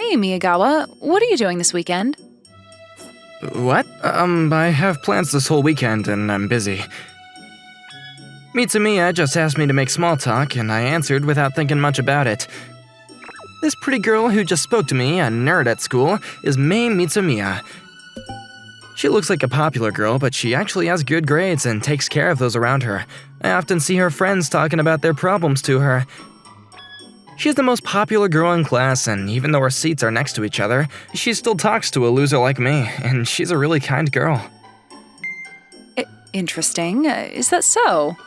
Hey, Miyagawa, what are you doing this weekend? What? I have plans this whole weekend and I'm busy. Mitsumiya just asked me to make small talk and I answered without thinking much about it. This pretty girl who just spoke to me, a nerd at school, is Mei Mitsumiya. She looks like a popular girl, but she actually has good grades and takes care of those around her. I often see her friends talking about their problems to her. She's the most popular girl in class, and even though our seats are next to each other, she still talks to a loser like me, and she's a really kind girl. Interesting. Is that so?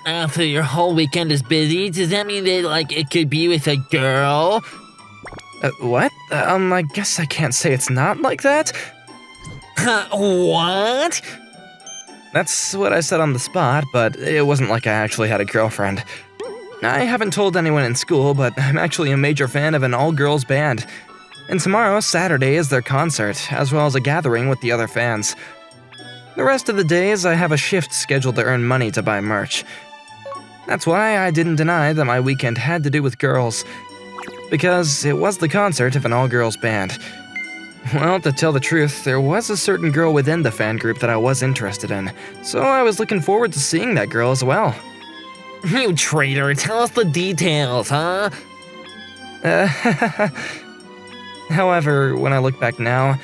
So your whole weekend is busy? Does that mean that, it could be with a girl? What? I guess I can't say it's not like that. What? That's what I said on the spot, but it wasn't like I actually had a girlfriend. I haven't told anyone in school, but I'm actually a major fan of an all-girls band. And tomorrow, Saturday, is their concert, as well as a gathering with the other fans. The rest of the days, I have a shift scheduled to earn money to buy merch. That's why I didn't deny that my weekend had to do with girls, because it was the concert of an all-girls band. Well, to tell the truth, there was a certain girl within the fan group that I was interested in, so I was looking forward to seeing that girl as well. You traitor, tell us the details, huh? However, when I look back now,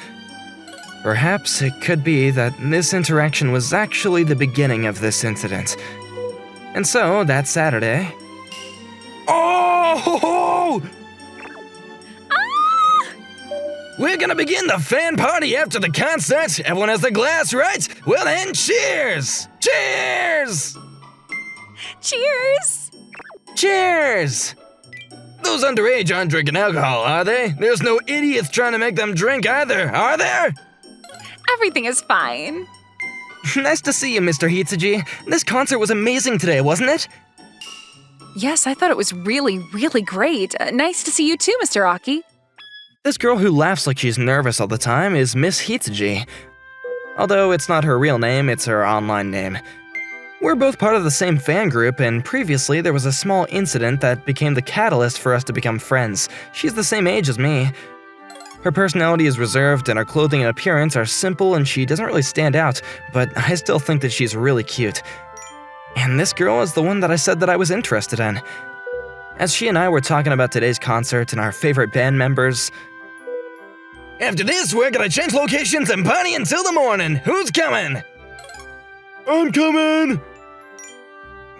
perhaps it could be that this interaction was actually the beginning of this incident. And so, that Saturday... Oh! We're gonna begin the fan party after the concert! Everyone has their glass, right? Well then, cheers! Cheers! Cheers! Cheers! Those underage aren't drinking alcohol, are they? There's no idiots trying to make them drink either, are there? Everything is fine. Nice to see you, Mr. Hitsuji. This concert was amazing today, wasn't it? Yes, I thought it was really, really great. Nice to see you too, Mr. Aki. This girl who laughs like she's nervous all the time is Miss Hitsuji. Although it's not her real name, it's her online name. We're both part of the same fan group, and previously there was a small incident that became the catalyst for us to become friends. She's the same age as me. Her personality is reserved, and her clothing and appearance are simple, and she doesn't really stand out, but I still think that she's really cute. And this girl is the one that I said that I was interested in. As she and I were talking about today's concert and our favorite band members... After this, we're gonna change locations and party until the morning. Who's coming? I'm coming!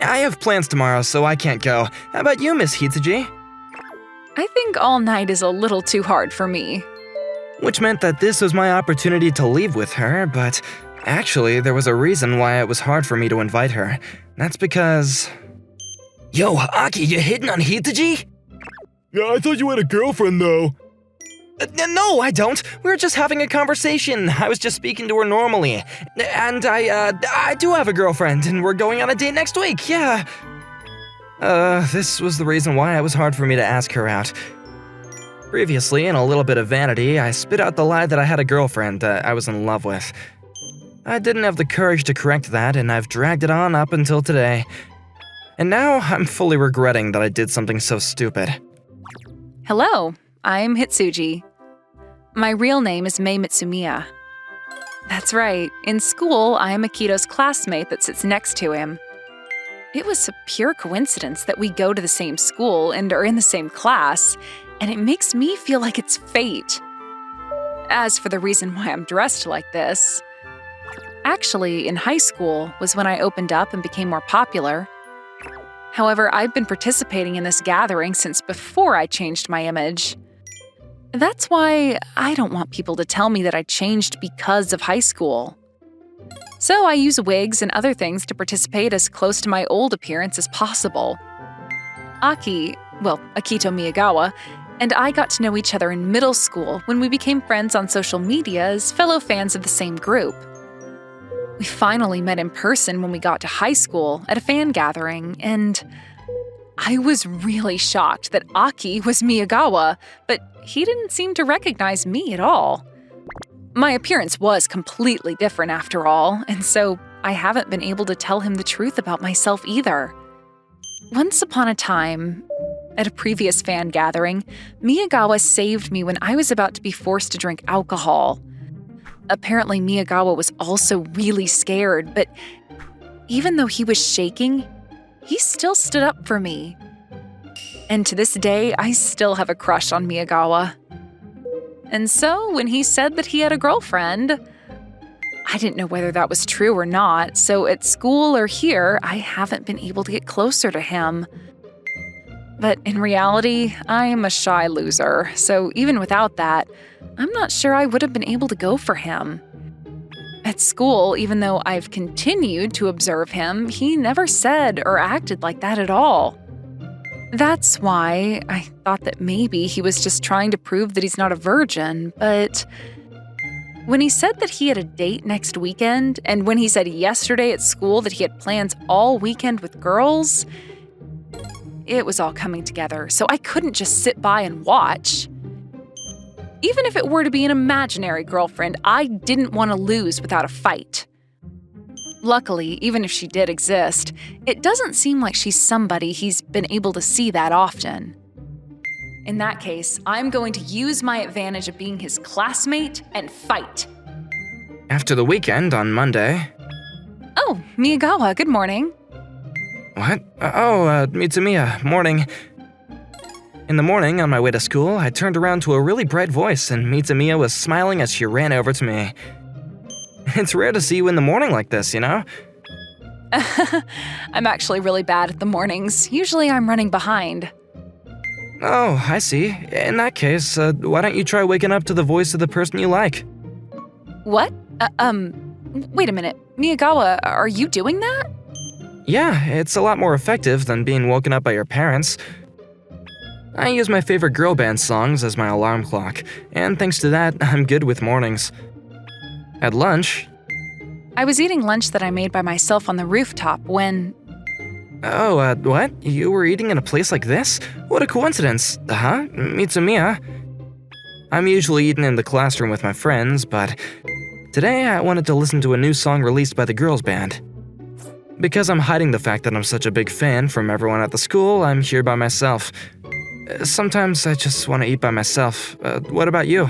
I have plans tomorrow, so I can't go. How about you, Miss Hitsuji? I think all night is a little too hard for me. Which meant that this was my opportunity to leave with her, but actually, there was a reason why it was hard for me to invite her. That's because... Yo, Aki, you hitting on Hitsuji? Yeah, I thought you had a girlfriend, though. No, I don't. We were just having a conversation. I was just speaking to her normally. And I do have a girlfriend, and we're going on a date next week, yeah. This was the reason why it was hard for me to ask her out. Previously, in a little bit of vanity, I spit out the lie that I had a girlfriend that I was in love with. I didn't have the courage to correct that, and I've dragged it on up until today. And now, I'm fully regretting that I did something so stupid. Hello, I'm Hitsuji. My real name is Mei Mitsumiya. That's right, in school, I am Akito's classmate that sits next to him. It was a pure coincidence that we go to the same school and are in the same class, and it makes me feel like it's fate. As for the reason why I'm dressed like this, actually, in high school was when I opened up and became more popular. However, I've been participating in this gathering since before I changed my image. That's why I don't want people to tell me that I changed because of high school. So I use wigs and other things to participate as close to my old appearance as possible. Akito Miyagawa, and I got to know each other in middle school when we became friends on social media as fellow fans of the same group. We finally met in person when we got to high school at a fan gathering, and I was really shocked that Aki was Miyagawa, but he didn't seem to recognize me at all. My appearance was completely different after all, and so I haven't been able to tell him the truth about myself either. Once upon a time, At a previous fan gathering, Miyagawa saved me when I was about to be forced to drink alcohol. Apparently, Miyagawa was also really scared, but even though he was shaking, he still stood up for me. And to this day, I still have a crush on Miyagawa. And so, when he said that he had a girlfriend, I didn't know whether that was true or not, so at school or here, I haven't been able to get closer to him. But in reality, I'm a shy loser, so even without that, I'm not sure I would have been able to go for him. At school, even though I've continued to observe him, he never said or acted like that at all. That's why I thought that maybe he was just trying to prove that he's not a virgin, but when he said that he had a date next weekend, and when he said yesterday at school that he had plans all weekend with girls, it was all coming together, so I couldn't just sit by and watch. Even if it were to be an imaginary girlfriend, I didn't want to lose without a fight. Luckily, even if she did exist, it doesn't seem like she's somebody he's been able to see that often. In that case, I'm going to use my advantage of being his classmate and fight. After the weekend on Monday. Oh, Miyagawa, good morning. What? Mitsumiya, morning. In the morning, on my way to school, I turned around to a really bright voice, and Mitsumiya was smiling as she ran over to me. It's rare to see you in the morning like this, you know? I'm actually really bad at the mornings. Usually I'm running behind. Oh, I see. In that case, why don't you try waking up to the voice of the person you like? What? Wait a minute. Miyagawa, are you doing that? Yeah, it's a lot more effective than being woken up by your parents. I use my favorite girl band songs as my alarm clock, and thanks to that, I'm good with mornings. At lunch... I was eating lunch that I made by myself on the rooftop when... Oh, what? You were eating in a place like this? What a coincidence, huh? Mitsumiya? I'm usually eating in the classroom with my friends, but today I wanted to listen to a new song released by the girls band. Because I'm hiding the fact that I'm such a big fan from everyone at the school, I'm here by myself. Sometimes I just want to eat by myself. What about you?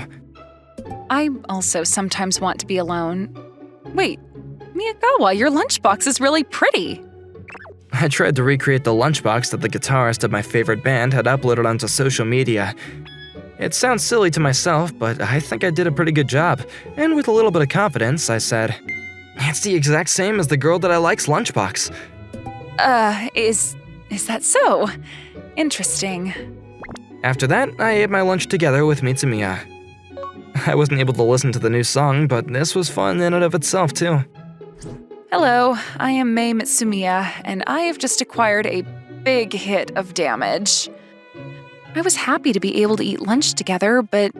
I also sometimes want to be alone. Wait, Miyagawa, your lunchbox is really pretty. I tried to recreate the lunchbox that the guitarist of my favorite band had uploaded onto social media. It sounds silly to myself, but I think I did a pretty good job, and with a little bit of confidence, I said, "It's the exact same as the girl that I like's lunchbox." Is that so? Interesting. After that, I ate my lunch together with Mitsumiya. I wasn't able to listen to the new song, but this was fun in and of itself, too. Hello, I am Mei Mitsumiya, and I have just acquired a big hit of damage. I was happy to be able to eat lunch together, but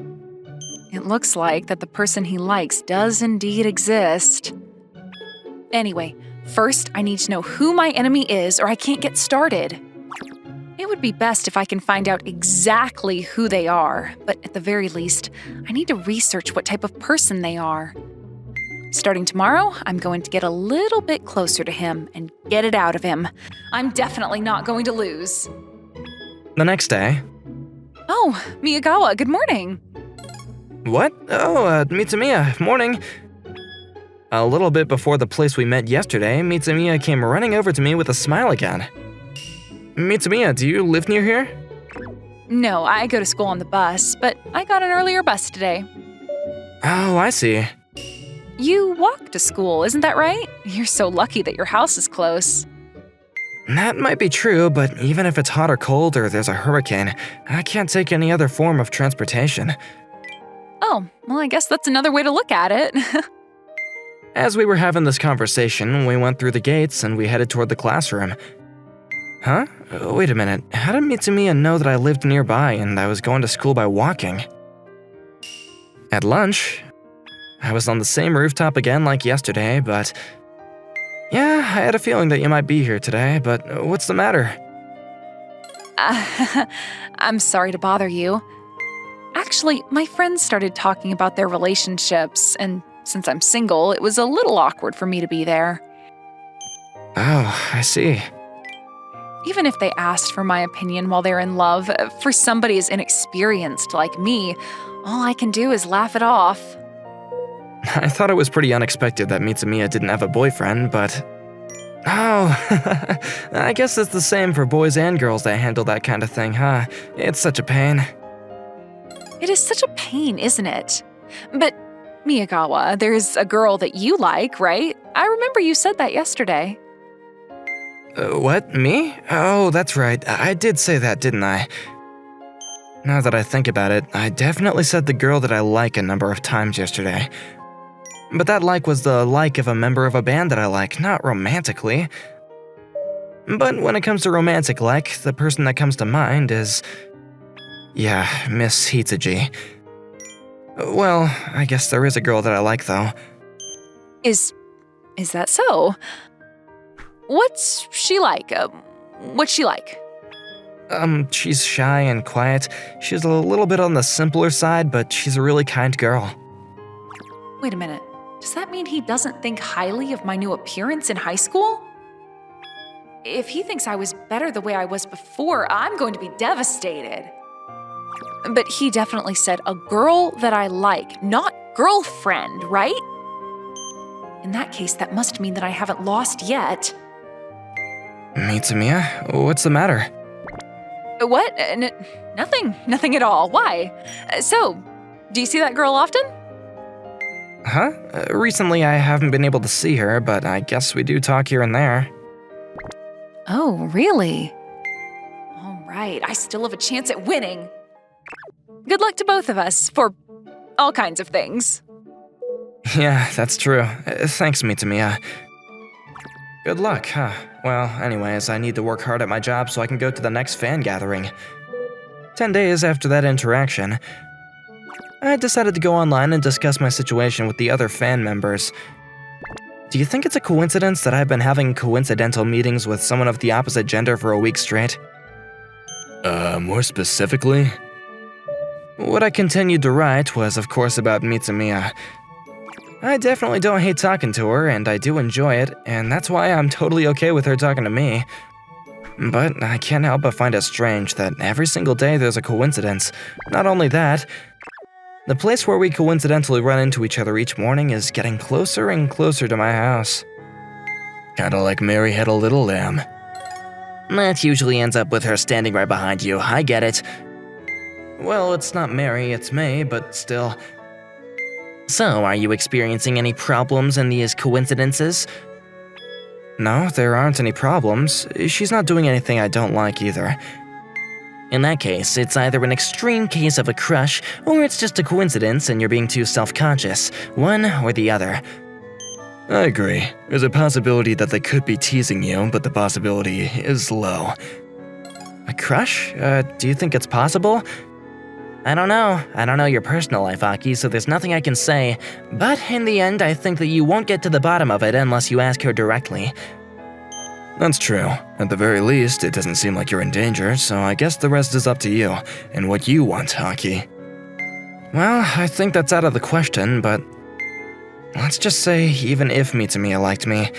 it looks like that the person he likes does indeed exist. Anyway, first I need to know who my enemy is or I can't get started. It would be best if I can find out exactly who they are, but at the very least, I need to research what type of person they are. Starting tomorrow, I'm going to get a little bit closer to him and get it out of him. I'm definitely not going to lose. The next day... Oh, Miyagawa, good morning. What? Oh, Mitsumiya, morning. A little bit before the place we met yesterday, Mitsumiya came running over to me with a smile again. Mitsumiya, do you live near here? No, I go to school on the bus, but I got an earlier bus today. Oh, I see. You walk to school, isn't that right? You're so lucky that your house is close. That might be true, but even if it's hot or cold or there's a hurricane, I can't take any other form of transportation. Oh, well, I guess that's another way to look at it. As we were having this conversation, we went through the gates and we headed toward the classroom. Huh? Wait a minute, how did Mitsumiya know that I lived nearby and I was going to school by walking? At lunch, I was on the same rooftop again like yesterday, but... Yeah, I had a feeling that you might be here today, but what's the matter? I'm sorry to bother you. Actually, my friends started talking about their relationships, and since I'm single, it was a little awkward for me to be there. Oh, I see. Even if they asked for my opinion while they're in love, for somebody as inexperienced like me, all I can do is laugh it off. I thought it was pretty unexpected that Mitsumiya didn't have a boyfriend, but... Oh, I guess it's the same for boys and girls that handle that kind of thing, huh? It's such a pain. It is such a pain, isn't it? But, Miyagawa, there's a girl that you like, right? I remember you said that yesterday. What, me? Oh, that's right. I did say that, didn't I? Now that I think about it, I definitely said the girl that I like a number of times yesterday. But that like was the like of a member of a band that I like, not romantically. But when it comes to romantic like, the person that comes to mind is... yeah, Miss Hitsuji. Well, I guess there is a girl that I like, though. Is that so? What's she like? What's she like? She's shy and quiet. She's a little bit on the simpler side, but she's a really kind girl. Wait a minute. Does that mean he doesn't think highly of my new appearance in high school? If he thinks I was better the way I was before, I'm going to be devastated. But he definitely said a girl that I like, not girlfriend, right? In that case, that must mean that I haven't lost yet. Mitsumiya, what's the matter? What? Nothing at all. Why? So, do you see that girl often? Huh? Recently I haven't been able to see her, but I guess we do talk here and there. Oh, really? All right, I still have a chance at winning. Good luck to both of us for all kinds of things. Yeah, that's true. Thanks, Mitsumiya. Good luck, huh? Well, anyways, I need to work hard at my job so I can go to the next fan gathering. 10 days after that interaction, I decided to go online and discuss my situation with the other fan members. Do you think it's a coincidence that I've been having coincidental meetings with someone of the opposite gender for a week straight? More specifically? What I continued to write was, of course, about Mitsumiya. I definitely don't hate talking to her, and I do enjoy it, and that's why I'm totally okay with her talking to me. But I can't help but find it strange that every single day there's a coincidence. Not only that, the place where we coincidentally run into each other each morning is getting closer and closer to my house. Kinda like Mary had a little lamb. That usually ends up with her standing right behind you, I get it. Well, it's not Mary, it's May, but still. So, are you experiencing any problems in these coincidences? No, there aren't any problems. She's not doing anything I don't like either. In that case, it's either an extreme case of a crush, or it's just a coincidence and you're being too self-conscious. One or the other. I agree. There's a possibility that they could be teasing you, but the possibility is low. A crush? Do you think it's possible? I don't know your personal life, Aki, so there's nothing I can say. But in the end, I think that you won't get to the bottom of it unless you ask her directly. That's true. At the very least, it doesn't seem like you're in danger, so I guess the rest is up to you, and what you want, Aki. Well, I think that's out of the question, but... let's just say, even if Mitsumiya liked me,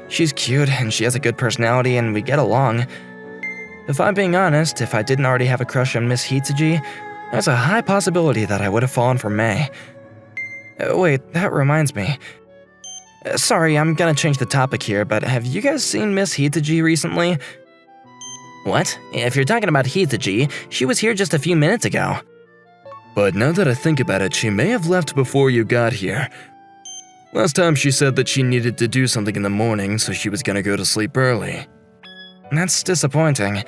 she's cute and she has a good personality and we get along. If I'm being honest, if I didn't already have a crush on Miss Hitsuji, there's a high possibility that I would have fallen for May. Wait, that reminds me. Sorry, I'm gonna change the topic here, but have you guys seen Miss Hitsuji recently? What? If you're talking about Hitsuji, she was here just a few minutes ago. But now that I think about it, she may have left before you got here. Last time she said that she needed to do something in the morning, so she was gonna go to sleep early. That's disappointing.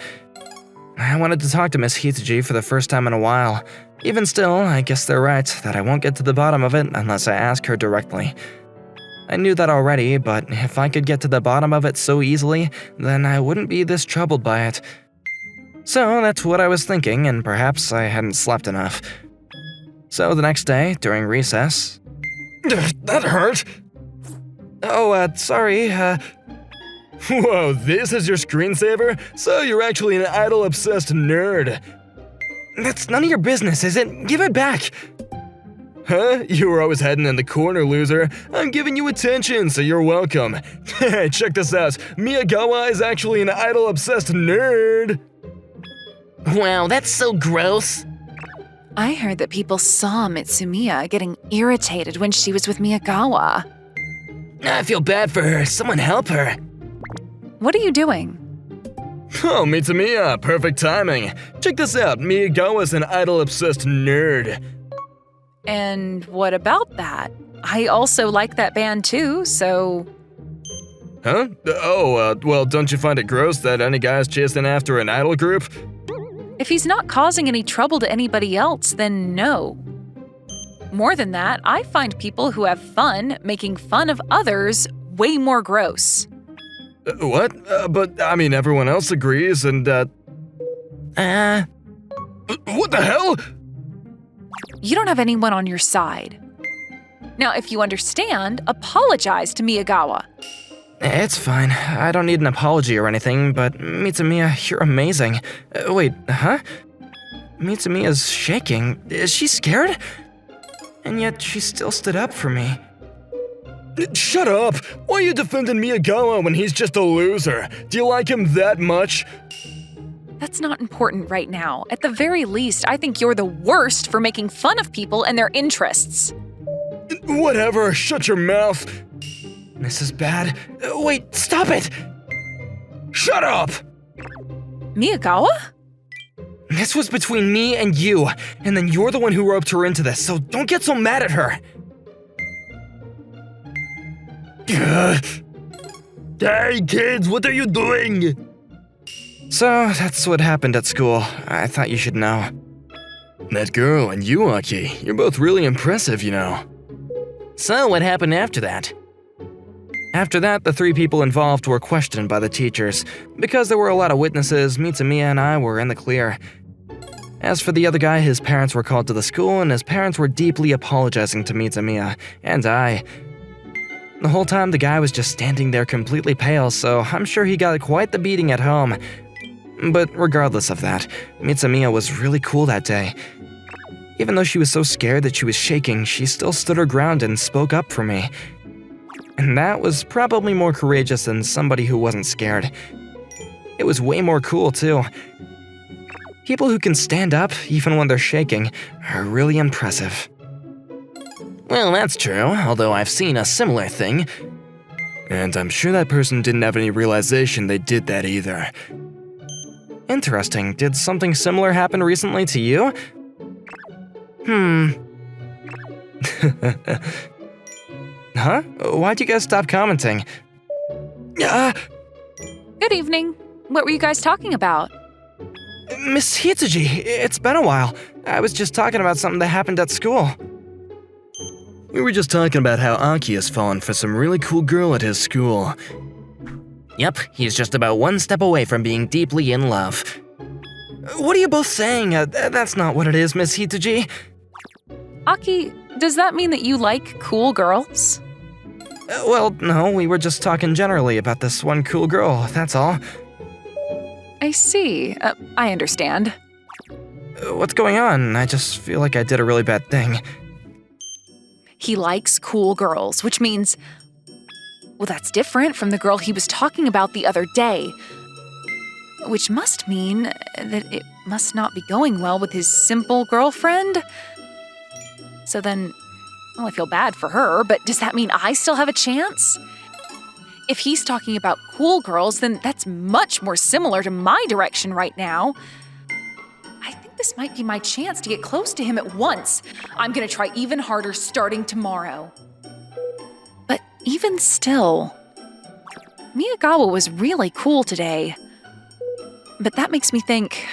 I wanted to talk to Miss Hitsuji for the first time in a while. Even still, I guess they're right that I won't get to the bottom of it unless I ask her directly. I knew that already, but if I could get to the bottom of it so easily, then I wouldn't be this troubled by it. So that's what I was thinking, and perhaps I hadn't slept enough. So the next day, during recess... That hurt! Oh, sorry, Whoa, this is your screensaver? So you're actually an idol-obsessed nerd. That's none of your business, is it? Give it back! Huh? You were always hiding in the corner, loser. I'm giving you attention, so you're welcome. Check this out. Miyagawa is actually an idol-obsessed nerd. Wow, that's so gross. I heard that people saw Mitsumiya getting irritated when she was with Miyagawa. I feel bad for her. Someone help her. What are you doing? Oh, Mitsumiya, perfect timing. Check this out. Miyagawa's an idol-obsessed nerd. And what about that? I also like that band too, so… Huh? Well, don't you find it gross that any guy's chasing after an idol group? if he's not causing any trouble to anybody else, then no. More than that, I find people who have fun making fun of others way more gross. What? But, I mean, everyone else agrees, and, What the hell? You don't have anyone on your side. Now, if you understand, apologize to Miyagawa. It's fine. I don't need an apology or anything, but Mitsumiya, you're amazing. Wait, huh? Mitsumiya's shaking. Is she scared? And yet she still stood up for me. Shut up! Why are you defending Miyagawa when he's just a loser? Do you like him that much? That's not important right now. At the very least, I think you're the worst for making fun of people and their interests. Whatever, shut your mouth. This is bad. Wait, stop it! Shut up! Miyagawa? This was between me and you, and then you're the one who roped her into this, so don't get so mad at her. Hey kids, what are you doing? So, that's what happened at school. I thought you should know. That girl and you, Aki, you're both really impressive, you know. So, what happened after that? After that, the three people involved were questioned by the teachers. Because there were a lot of witnesses, Mitsumiya and I were in the clear. As for the other guy, his parents were called to the school, and his parents were deeply apologizing to Mitsumiya, and I. The whole time, the guy was just standing there completely pale, so I'm sure he got quite the beating at home. But regardless of that, Mitsumiya was really cool that day. Even though she was so scared that she was shaking, she still stood her ground and spoke up for me. And that was probably more courageous than somebody who wasn't scared. It was way more cool, too. People who can stand up, even when they're shaking, are really impressive. Well, that's true, although I've seen a similar thing. And I'm sure that person didn't have any realization they did that either. Interesting. Did something similar happen recently to you? Huh? Why'd you guys stop commenting? Good evening. What were you guys talking about? Miss Hitsuji, it's been a while. I was just talking about something that happened at school. We were just talking about how Aki has fallen for some really cool girl at his school. Yep, he's just about one step away from being deeply in love. What are you both saying? That's not what it is, Miss Hitsuji. Aki, does that mean that you like cool girls? Well, no, we were just talking generally about this one cool girl, that's all. I see. I understand. What's going on? I just feel like I did a really bad thing. He likes cool girls, which means… well, that's different from the girl he was talking about the other day. Which must mean that it must not be going well with his simple girlfriend. So then, well, I feel bad for her, but does that mean I still have a chance? If he's talking about cool girls, then that's much more similar to my direction right now. I think this might be my chance to get close to him at once. I'm gonna try even harder starting tomorrow. But even still, Miyagawa was really cool today. But that makes me think,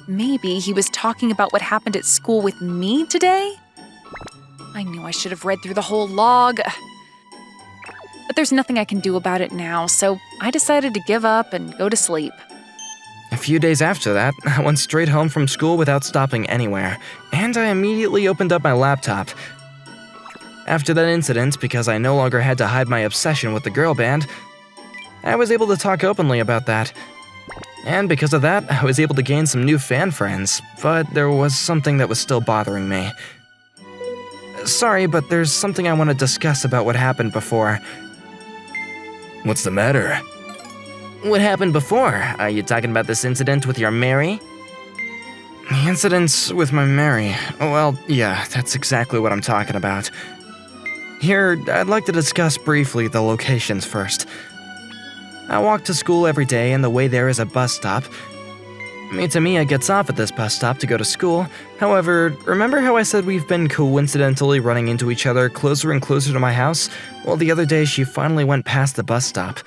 maybe he was talking about what happened at school with me today? I knew I should have read through the whole log. But there's nothing I can do about it now, so I decided to give up and go to sleep. A few days after that, I went straight home from school without stopping anywhere, and I immediately opened up my laptop. After that incident, because I no longer had to hide my obsession with the girl band, I was able to talk openly about that. And because of that, I was able to gain some new fan friends, but there was something that was still bothering me. Sorry, but there's something I want to discuss about what happened before. What's the matter? What happened before? Are you talking about this incident with your Mary? The incidents with my Mary. Well, yeah, that's exactly what I'm talking about. Here, I'd like to discuss briefly the locations first. I walk to school every day, and the way there is a bus stop. Mitsumiya gets off at this bus stop to go to school. However, remember how I said we've been coincidentally running into each other closer and closer to my house? Well, the other day she finally went past the bus stop.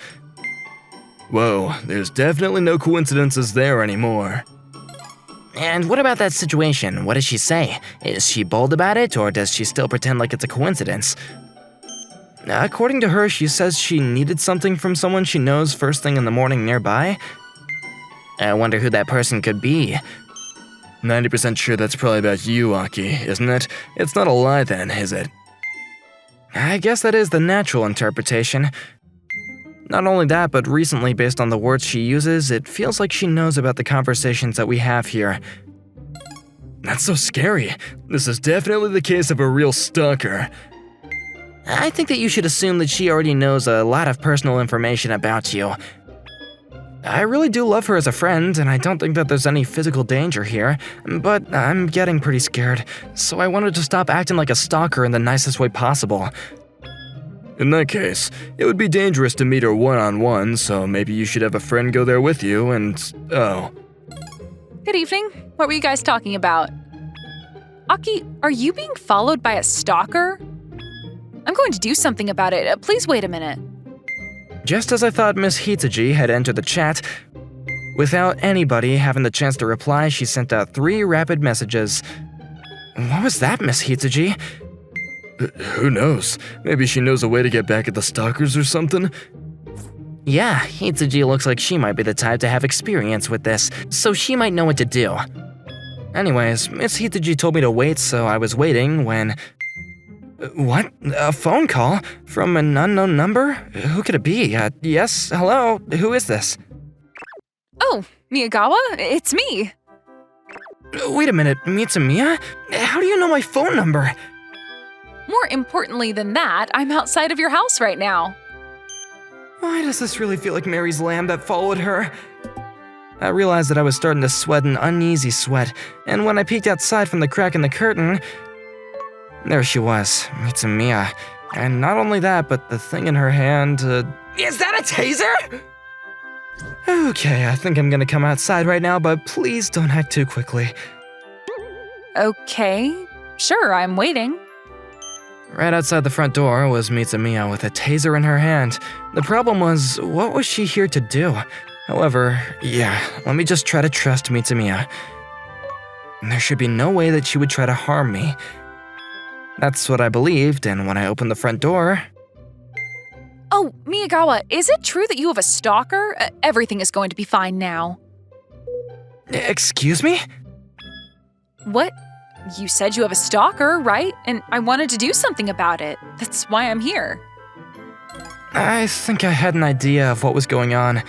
Whoa, there's definitely no coincidences there anymore. And what about that situation? What does she say? Is she bold about it, or does she still pretend like it's a coincidence? According to her, she says she needed something from someone she knows first thing in the morning nearby. I wonder who that person could be. 90% sure that's probably about you, Aki, isn't it? It's not a lie then, is it? I guess that is the natural interpretation. Not only that, but recently, based on the words she uses, it feels like she knows about the conversations that we have here. That's so scary. This is definitely the case of a real stalker. I think that you should assume that she already knows a lot of personal information about you. I really do love her as a friend, and I don't think that there's any physical danger here, but I'm getting pretty scared, so I wanted to stop acting like a stalker in the nicest way possible. In that case, it would be dangerous to meet her one-on-one, so maybe you should have a friend go there with you and… oh. Good evening. What were you guys talking about? Aki, are you being followed by a stalker? I'm going to do something about it. Please wait a minute. Just as I thought Miss Hitsuji had entered the chat, without anybody having the chance to reply, she sent out 3 rapid messages. What was that, Miss Hitsuji? Who knows? Maybe she knows a way to get back at the stalkers or something? Yeah, Hitsuji looks like she might be the type to have experience with this, so she might know what to do. Anyways, Miss Hitsuji told me to wait, so I was waiting when… What? A phone call? From an unknown number? Who could it be? Yes? Hello? Who is this? Oh, Miyagawa? It's me. Wait a minute, Mitsumiya? How do you know my phone number? More importantly than that, I'm outside of your house right now. Why does this really feel like Mary's lamb that followed her? I realized that I was starting to sweat an uneasy sweat, and when I peeked outside from the crack in the curtain, there she was, Mitsumiya. And not only that, but the thing in her hand, Is that a taser? Okay, I think I'm gonna come outside right now, but please don't act too quickly. Okay, sure, I'm waiting. Right outside the front door was Mitsumiya with a taser in her hand. The problem was, what was she here to do? However, yeah, let me just try to trust Mitsumiya. There should be no way that she would try to harm me. That's what I believed, and when I opened the front door… Oh, Miyagawa, is it true that you have a stalker? Everything is going to be fine now. Excuse me? What? You said you have a stalker, right? And I wanted to do something about it. That's why I'm here. I think I had an idea of what was going on.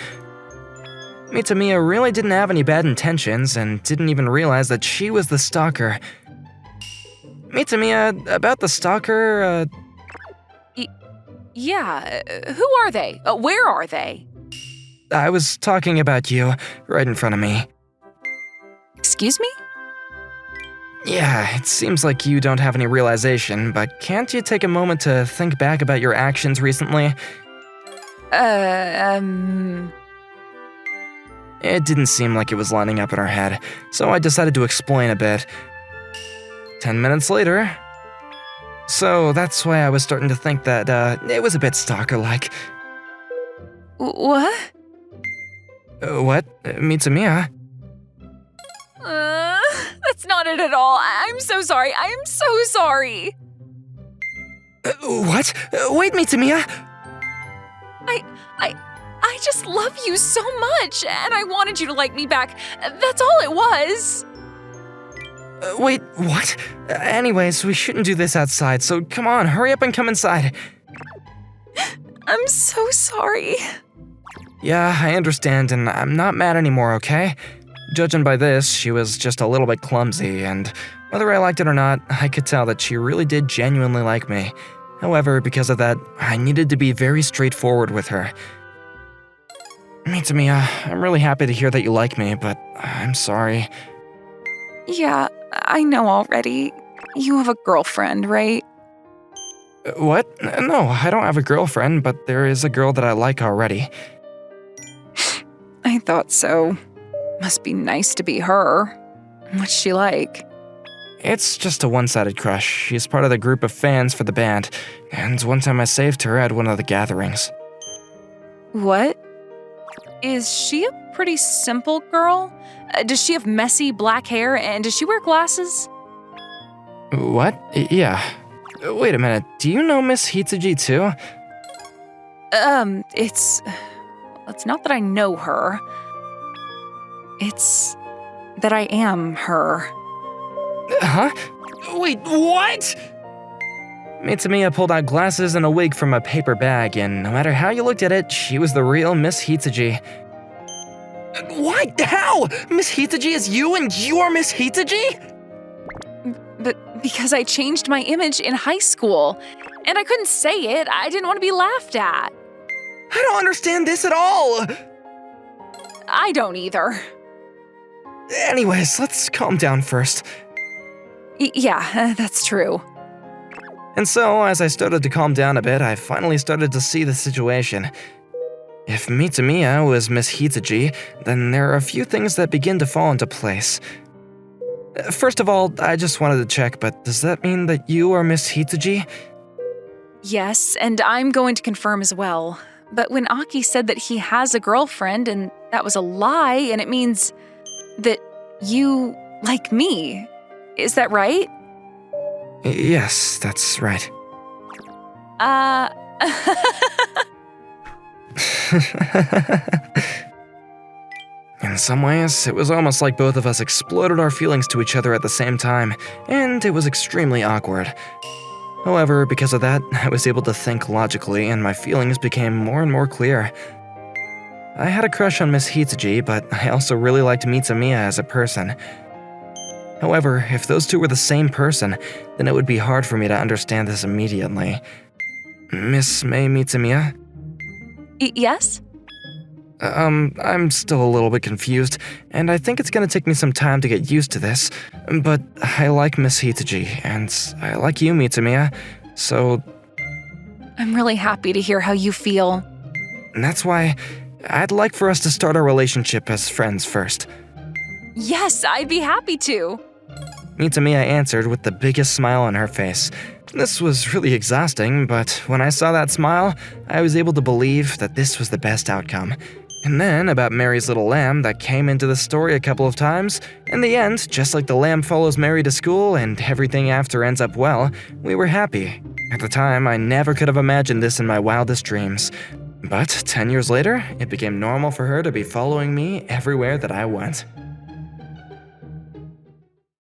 Mitsumiya really didn't have any bad intentions and didn't even realize that she was the stalker. Mitsumiya, about the stalker, Yeah, who are they? Where are they? I was talking about you, right in front of me. Excuse me? Yeah, it seems like you don't have any realization, but can't you take a moment to think back about your actions recently? It didn't seem like it was lining up in her head, so I decided to explain a bit. 10 minutes later… So that's why I was starting to think that, it was a bit stalker-like. What? What? Mitsumiya? That's not it at all. I'm so sorry. I am so sorry. What? Wait, Mitsumiya! I just love you so much, and I wanted you to like me back. That's all it was. Wait, what? Anyways, we shouldn't do this outside, so come on, hurry up and come inside. I'm so sorry. Yeah, I understand, and I'm not mad anymore, okay? Judging by this, she was just a little bit clumsy, and whether I liked it or not, I could tell that she really did genuinely like me. However, because of that, I needed to be very straightforward with her. Mitsumiya, I'm really happy to hear that you like me, but I'm sorry. Yeah, I know already. You have a girlfriend, right? What? No, I don't have a girlfriend, but there is a girl that I like already. I thought so. Must be nice to be her. What's she like? It's just a one-sided crush. She's part of the group of fans for the band, and one time I saved her at one of the gatherings. What? Is she a pretty simple girl? Does she have messy black hair and does she wear glasses? What? Yeah. Wait a minute, do you know Miss Hitsuji too? It's not that I know her. It's that I am her. Huh? Wait, what? Mitsumiya pulled out glasses and a wig from a paper bag, and no matter how you looked at it, she was the real Miss Hitsuji. What? How? Miss Hitsuji is you and you are Miss Hitsuji? But because I changed my image in high school, and I couldn't say it, I didn't want to be laughed at. I don't understand this at all. I don't either. Anyways, let's calm down first. Yeah, that's true. And so, as I started to calm down a bit, I finally started to see the situation. If Mitsumiya was Miss Hitsuji, then there are a few things that begin to fall into place. First of all, I just wanted to check, but does that mean that you are Miss Hitsuji? Yes, and I'm going to confirm as well. But when Aki said that he has a girlfriend and that was a lie, and it means that you like me, is that right? Yes, that's right. In some ways, it was almost like both of us exploded our feelings to each other at the same time, and it was extremely awkward. However, because of that, I was able to think logically, and my feelings became more and more clear. I had a crush on Miss Hitsuji, but I also really liked Mitsumiya as a person. However, if those two were the same person, then it would be hard for me to understand this immediately. Miss Mei Mitsumiya? Yes? I'm still a little bit confused, and I think it's gonna take me some time to get used to this, but I like Miss Hitsuji, and I like you, Mitsumiya, so... I'm really happy to hear how you feel. That's why I'd like for us to start our relationship as friends first. Yes, I'd be happy to. Mitsumiya answered with the biggest smile on her face. This was really exhausting, but when I saw that smile, I was able to believe that this was the best outcome. And then, about Mary's little lamb that came into the story a couple of times, in the end, just like the lamb follows Mary to school and everything after ends up well, we were happy. At the time, I never could have imagined this in my wildest dreams. But 10 years later, it became normal for her to be following me everywhere that I went.